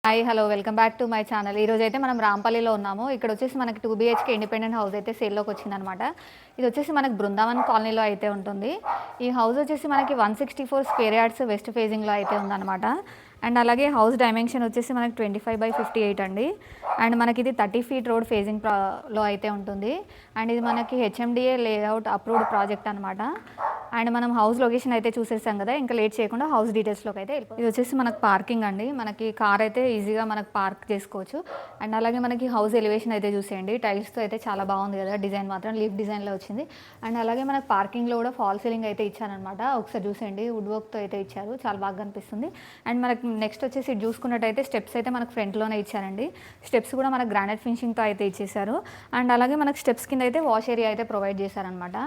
Hi hello welcome back to my channel. ఈరోజు అయితే మనం రాంపల్లిలో ఉన్నాము. ఇక్కడ వచ్చేసి మనకి 2 BHK ఇండిపెండెంట్ హౌస్ అయితే సేల్లోకి వచ్చిందనమాట. ఇది వచ్చేసి మనకి బృందావన్ కాలనీలో అయితే ఉంటుంది. ఈ హౌస్ వచ్చేసి మనకి 164 స్క్వేర్ యార్డ్స్ వెస్ట్ ఫేజింగ్లో అయితే ఉందన్నమాట. అండ్ అలాగే హౌస్ డైమెన్షన్ వచ్చేసి మనకి 25/58 అండి. అండ్ మనకి ఇది 30 feet రోడ్ ఫేజింగ్ లో అయితే ఉంటుంది. అండ్ ఇది మనకి HMDA లేఅవుట్ అప్రూవ్డ్ ప్రాజెక్ట్ అనమాట. అండ్ మనం హౌస్ లొకేషన్ అయితే చూసేసాం కదా, ఇంకా లేట్ చేయకుండా హౌస్ డీటెయిల్స్లోకి అయితే వెళ్ళిపోయి. ఇది వచ్చేసి మనకు పార్కింగ్ అండి. మనకి కార్ అయితే ఈజీగా మనకు పార్క్ చేసుకోవచ్చు. అండ్ అలాగే మనకి హౌస్ ఎలివేషన్ అయితే చూసేయండి. టైల్స్తో అయితే చాలా బాగుంది కదా, డిజైన్ మాత్రం లీఫ్ డిజైన్లో వచ్చింది. అండ్ అలాగే మనకు పార్కింగ్లో కూడా ఫాల్ సీలింగ్ అయితే ఇచ్చారనమాట. ఒకసారి చూసేయండి, వుడ్ వర్క్తో అయితే ఇచ్చారు, చాలా బాగా కనిపిస్తుంది. అండ్ మనకి నెక్స్ట్ వచ్చేసి ఇది చూసుకున్నట్టయితే స్టెప్స్ అయితే మనకు ఫ్రంట్లోనే ఇచ్చారండి. స్టెప్స్ కూడా మనకు గ్రానైట్ ఫినిషింగ్తో అయితే ఇచ్చేసారు. అండ్ అలాగే మనకు స్టెప్స్ కింద అయితే వాష్ ఏరియా అయితే ప్రొవైడ్ చేశారనమాట.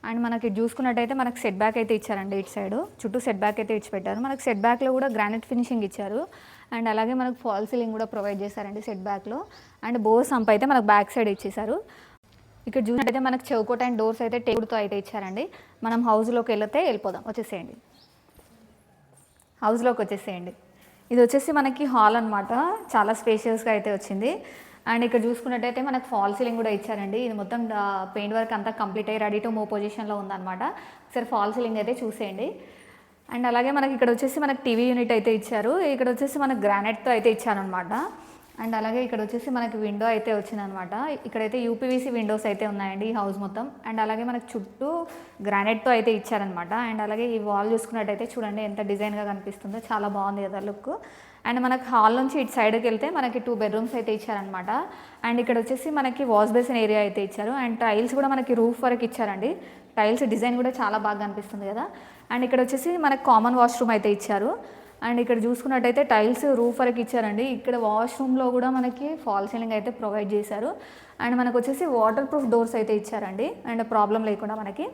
అండ్ మనకి చూసుకున్నట్టయితే మనకు సెట్ బ్యాక్ అయితే ఇచ్చారండి. ఇటు సైడ్ చుట్టూ సెట్ బ్యాక్ అయితే ఇచ్చిపెట్టారు. మనకు సెట్ బ్యాక్లో కూడా గ్రానైట్ ఫినిషింగ్ ఇచ్చారు. అండ్ అలాగే మనకు ఫాల్ సీలింగ్ కూడా ప్రొవైడ్ చేశారండి సెట్ బ్యాక్లో. అండ్ బోర్ సంప్ అయితే మనకు బ్యాక్ సైడ్ ఇచ్చేసారు. ఇక్కడ చూసినట్టయితే మనకు చౌకోట్ అండ్ డోర్స్ అయితే టేబుల్తో అయితే ఇచ్చారండి. మనం హౌస్లోకి వెళ్ళిపోదాం, వచ్చేసేయండి, హౌస్లోకి వచ్చేసేయండి. ఇది వచ్చేసి మనకి హాల్ అనమాట. చాలా స్పేషియస్గా అయితే వచ్చింది. అండ్ ఇక్కడ చూసుకున్నట్టయితే మనకు ఫాల్ సీలింగ్ కూడా ఇచ్చారండి. ఇది మొత్తం పెయింట్ వర్క్ అంతా కంప్లీట్ అయ్యి రెడీ టు మూవ్ పొజిషన్లో ఉందన్నమాట. ఒకసారి ఫాల్ సీలింగ్ అయితే చూసేయండి. అండ్ అలాగే మనకి ఇక్కడ వచ్చేసి మనకు టీవీ యూనిట్ అయితే ఇచ్చారు. ఇక్కడ వచ్చేసి మనకు గ్రానైట్తో అయితే ఇచ్చారనమాట. అండ్ అలాగే ఇక్కడ వచ్చేసి మనకి విండో అయితే వచ్చిందనమాట. ఇక్కడైతే UPVC విండోస్ అయితే ఉన్నాయండి ఈ హౌస్ మొత్తం. అండ్ అలాగే మనకు చుట్టూ గ్రానైట్తో అయితే ఇచ్చారనమాట. అండ్ అలాగే ఈ వాల్ చూసుకున్నట్టయితే చూడండి ఎంత డిజైన్గా కనిపిస్తుందో, చాలా బాగుంది కదా లుక్. అండ్ మనకి హాల్ నుంచి ఇటు సైడ్కి వెళ్తే మనకి 2 bedrooms అయితే ఇచ్చారనమాట. అండ్ ఇక్కడ వచ్చేసి మనకి వాష్ బేసిన్ ఏరియా అయితే ఇచ్చారు. అండ్ టైల్స్ కూడా మనకి రూఫ్ వరకు ఇచ్చారండి. టైల్స్ డిజైన్ కూడా చాలా బాగా కనిపిస్తుంది కదా. అండ్ ఇక్కడ వచ్చేసి మనకి కామన్ వాష్రూమ్ అయితే ఇచ్చారు. అండ్ ఇక్కడ చూసుకున్నట్టయితే టైల్స్ రూఫ్ వరకు ఇచ్చారండి. ఇక్కడ వాష్రూమ్లో కూడా మనకి ఫాల్ సీలింగ్ అయితే ప్రొవైడ్ చేశారు. అండ్ మనకు వచ్చేసి వాటర్ ప్రూఫ్ డోర్స్ అయితే ఇచ్చారండి, అండ్ ప్రాబ్లం లేకుండా మనకి.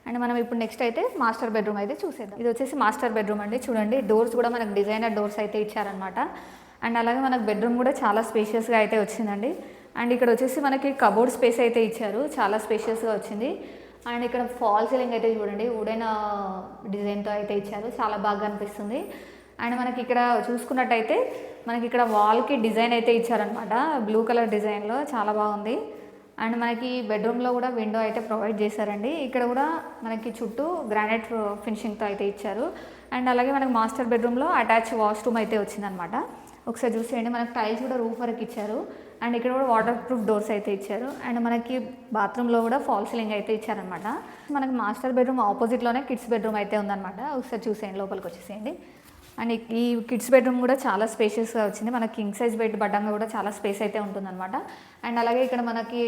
అండ్ మనం ఇప్పుడు నెక్స్ట్ అయితే మాస్టర్ బెడ్రూమ్ అయితే చూసేద్దాం. ఇది వచ్చేసి మాస్టర్ బెడ్రూమ్ అండి. చూడండి, డోర్స్ కూడా మనకు డిజైనర్ డోర్స్ అయితే ఇచ్చారనమాట. అండ్ అలాగే మనకు బెడ్రూమ్ కూడా చాలా స్పేషియస్గా అయితే వచ్చిందండి. అండ్ ఇక్కడ వచ్చేసి మనకి కబోర్డ్ స్పేస్ అయితే ఇచ్చారు, చాలా స్పేషియస్గా వచ్చింది. అండ్ ఇక్కడ ఫాల్ సీలింగ్ అయితే చూడండి, వుడెన్ డిజైన్తో అయితే ఇచ్చారు, చాలా బాగా అనిపిస్తుంది. అండ్ మనకి ఇక్కడ చూసుకున్నట్టయితే మనకి ఇక్కడ వాల్కి డిజైన్ అయితే ఇచ్చారనమాట, బ్లూ కలర్ డిజైన్లో, చాలా బాగుంది. అండ్ మనకి బెడ్రూమ్లో కూడా విండో అయితే ప్రొవైడ్ చేశారండి. ఇక్కడ కూడా మనకి చుట్టూ గ్రానైట్ ఫినిషింగ్తో అయితే ఇచ్చారు. అండ్ అలాగే మనకి మాస్టర్ బెడ్రూమ్లో అటాచ్ వాష్రూమ్ అయితే వచ్చిందనమాట. ఒకసారి చూసేయండి, మనకి టైల్స్ కూడా రూఫ్ వరకు ఇచ్చారు. అండ్ ఇక్కడ కూడా వాటర్ ప్రూఫ్ డోర్స్ అయితే ఇచ్చారు. అండ్ మనకి బాత్రూంలో కూడా ఫాల్ సీలింగ్ అయితే ఇచ్చారనమాట. మనకి మాస్టర్ బెడ్రూమ్ ఆపోజిట్లోనే కిడ్స్ బెడ్రూమ్ అయితే ఉందన్నమాట. ఒకసారి చూసేయండి, లోపలికి వచ్చేసేయండి. అండ్ ఈ కిడ్స్ బెడ్రూమ్ కూడా చాలా స్పేషియస్గా వచ్చింది. మనకి కింగ్ సైజ్ బెడ్ పడ్డంగా కూడా చాలా స్పేస్ అయితే ఉంటుందన్నమాట. అండ్ అలాగే ఇక్కడ మనకి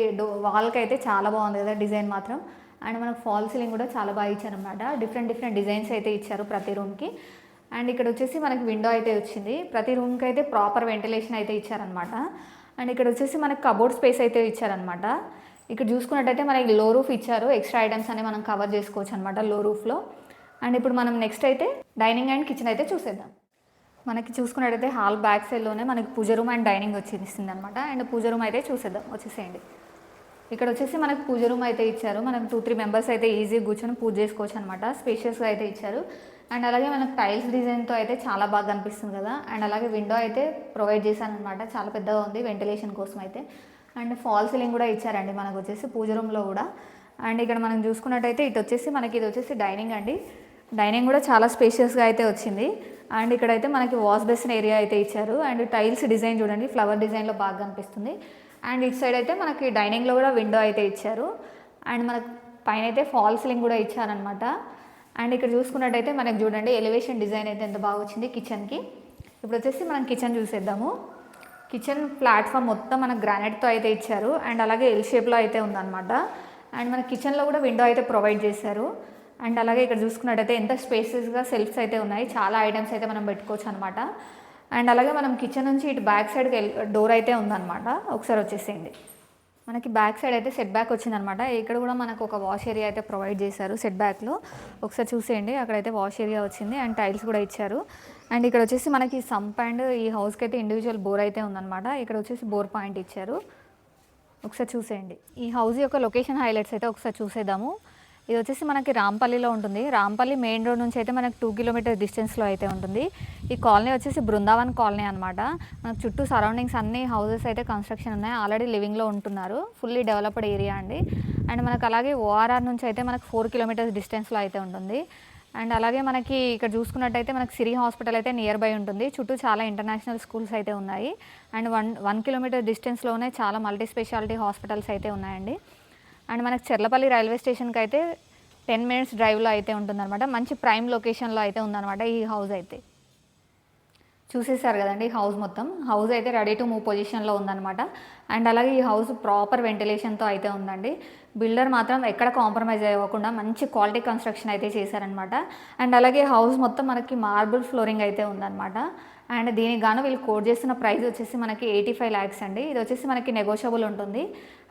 వాల్కి అయితే చాలా బాగుంది కదా డిజైన్ మాత్రం. అండ్ మనకు ఫాల్ సీలింగ్ కూడా చాలా బాగా ఇచ్చారనమాట. డిఫరెంట్ డిజైన్స్ అయితే ఇచ్చారు ప్రతి రూమ్కి. అండ్ ఇక్కడ వచ్చేసి మనకి విండో అయితే వచ్చింది. ప్రతి రూమ్కి అయితే ప్రాపర్ వెంటిలేషన్ అయితే ఇచ్చారనమాట. అండ్ ఇక్కడ వచ్చేసి మనకి కబోర్డ్ స్పేస్ అయితే ఇచ్చారనమాట. ఇక్కడ చూసుకున్నట్టయితే మనకి లో రూఫ్ ఇచ్చారు, ఎక్స్ట్రా ఐటమ్స్ అనేవి మనం కవర్ చేసుకోవచ్చు అనమాట లో రూఫ్లో. అండ్ ఇప్పుడు మనం నెక్స్ట్ అయితే డైనింగ్ అండ్ కిచెన్ అయితే చూసేద్దాం. మనకి చూసుకున్నట్టయితే హాల్ బ్యాక్ సైడ్లోనే మనకి పూజ రూమ్ అండ్ డైనింగ్ వచ్చేసింది అనమాట. అండ్ పూజ రూమ్ అయితే చూసేద్దాం, వచ్చేసేయండి. ఇక్కడ వచ్చేసి మనకి పూజ రూమ్ అయితే ఇచ్చారు. మనకు 2-3 members అయితే ఈజీగా కూర్చొని పూజ చేసుకోవచ్చు అనమాట. స్పేషియస్గా అయితే ఇచ్చారు. అండ్ అలాగే మనకు టైల్స్ డిజైన్తో అయితే చాలా బాగా అనిపిస్తుంది కదా. అండ్ అలాగే విండో అయితే ప్రొవైడ్ చేశానమాట, చాలా పెద్దగా ఉంది వెంటిలేషన్ కోసం అయితే. అండ్ ఫాల్ సీలింగ్ కూడా ఇచ్చారండి మనకు వచ్చేసి పూజ రూమ్లో కూడా. అండ్ ఇక్కడ మనం చూసుకున్నట్టయితే ఇటు వచ్చేసి మనకి ఇది వచ్చేసి డైనింగ్ అండి. డైనింగ్ కూడా చాలా స్పేషియస్గా అయితే వచ్చింది. అండ్ ఇక్కడైతే మనకి వాష్ బేసిన్ ఏరియా అయితే ఇచ్చారు. అండ్ టైల్స్ డిజైన్ చూడండి, ఫ్లవర్ డిజైన్లో బాగా కనిపిస్తుంది. అండ్ ఇటు సైడ్ అయితే మనకి డైనింగ్లో కూడా విండో అయితే ఇచ్చారు. అండ్ మనకు పైన అయితే ఫాల్ సీలింగ్ కూడా ఇచ్చారనమాట. అండ్ ఇక్కడ చూసుకున్నట్టయితే మనకి చూడండి ఎలివేషన్ డిజైన్ అయితే ఎంత బాగా వచ్చింది కిచెన్కి. ఇప్పుడు వచ్చేసి మనం కిచెన్ చూసేద్దాము. కిచెన్ ప్లాట్ఫామ్ మొత్తం మనకు గ్రానైట్తో అయితే ఇచ్చారు. అండ్ అలాగే ఎల్ షేప్లో అయితే ఉందన్నమాట. అండ్ మన కిచెన్లో కూడా విండో అయితే ప్రొవైడ్ చేశారు. అండ్ అలాగే ఇక్కడ చూసుకున్నట్టయితే ఎంత స్పేసెస్గా సెల్ఫ్స్ అయితే ఉన్నాయి, చాలా ఐటమ్స్ అయితే మనం పెట్టుకోవచ్చు అనమాట. అండ్ అలాగే మనం కిచెన్ నుంచి ఇటు బ్యాక్ సైడ్కి డోర్ అయితే ఉందన్నమాట. ఒకసారి వచ్చేసేయండి. మనకి బ్యాక్ సైడ్ అయితే సెట్ బ్యాక్ వచ్చిందనమాట. ఇక్కడ కూడా మనకు ఒక వాష్ ఏరియా అయితే ప్రొవైడ్ చేశారు సెట్ బ్యాక్లో. ఒకసారి చూసేయండి, అక్కడైతే వాష్ ఏరియా వచ్చింది. అండ్ టైల్స్ కూడా ఇచ్చారు. అండ్ ఇక్కడ వచ్చేసి మనకి సంప్ అండ్ ఈ హౌస్కి అయితే ఇండివిజువల్ బోర్ అయితే ఉందన్నమాట. ఇక్కడ వచ్చేసి బోర్ పాయింట్ ఇచ్చారు. ఒకసారి చూసేయండి. ఈ హౌస్ యొక్క లొకేషన్ హైలైట్స్ అయితే ఒకసారి చూసేద్దాము. ఇది వచ్చేసి మనకి రాంపల్లిలో ఉంటుంది. రాంపల్లి మెయిన్ రోడ్ నుంచి అయితే మనకి 2 కిలోమీటర్ డిస్టెన్స్లో అయితే ఉంటుంది. ఈ కాలనీ వచ్చేసి బృందావన్ కాలనీ అనమాట. మనకు చుట్టూ సరౌండింగ్స్ అన్ని హౌసెస్ అయితే కన్స్ట్రక్షన్ ఉన్నాయి. ఆల్రెడీ లివింగ్లో ఉంటున్నారు. ఫుల్లీ డెవలప్డ్ ఏరియా అండి. అండ్ మనకు అలాగే ఓఆర్ఆర్ నుంచి అయితే మనకు 4 కిలోమీటర్స్ డిస్టెన్స్లో అయితే ఉంటుంది. అండ్ అలాగే మనకి ఇక్కడ చూసుకున్నట్టయితే మనకి సిరి హాస్పిటల్ అయితే నియర్ బై ఉంటుంది. చుట్టూ చాలా ఇంటర్నేషనల్ స్కూల్స్ అయితే ఉన్నాయి. అండ్ 1 కిలోమీటర్ డిస్టెన్స్లోనే చాలా మల్టీ స్పెషాలిటీ హాస్పిటల్స్ అయితే ఉన్నాయండి. అండ్ మనకి చెర్లపల్లి రైల్వే స్టేషన్కి అయితే 10 మినిట్స్ డ్రైవ్లో అయితే ఉంటుందన్నమాట. మంచి ప్రైమ్ లొకేషన్లో అయితే ఉందన్నమాట ఈ హౌస్ అయితే. చూసేసారు కదండి హౌస్ మొత్తం. హౌస్ అయితే రెడీ టు మూవ్ పొజిషన్లో ఉందన్నమాట. అండ్ అలాగే ఈ హౌస్ ప్రాపర్ వెంటిలేషన్తో అయితే ఉందండి. బిల్డర్ మాత్రం ఎక్కడ కాంప్రమైజ్ అవ్వకుండా మంచి క్వాలిటీ కన్స్ట్రక్షన్ అయితే చేశారనమాట. అండ్ అలాగే హౌస్ మొత్తం మనకి మార్బుల్ ఫ్లోరింగ్ అయితే ఉందన్నమాట. అండ్ దీనికి గాను వీళ్ళు కోట్ చేస్తున్న ప్రైస్ వచ్చేసి మనకి 85 lakhs అండి. ఇది వచ్చేసి మనకి నెగోషియబుల్ ఉంటుంది.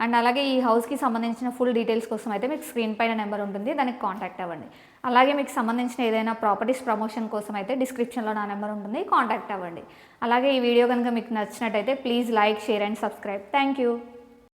అండ్ అలాగే ఈ హౌస్కి సంబంధించిన ఫుల్ డీటెయిల్స్ కోసం అయితే మీకు స్క్రీన్ పైన నెంబర్ ఉంటుంది, దానికి కాంటాక్ట్ అవ్వండి. అలాగే మీకు సంబంధించిన ఏదైనా ప్రాపర్టీస్ ప్రమోషన్ కోసం అయితే డిస్క్రిప్షన్లో నా నెంబర్ ఉంటుంది, కాంటాక్ట్ అవ్వండి. అలాగే ఈ వీడియో కనుక మీకు నచ్చినట్టయితే please like, share and subscribe. Thank you.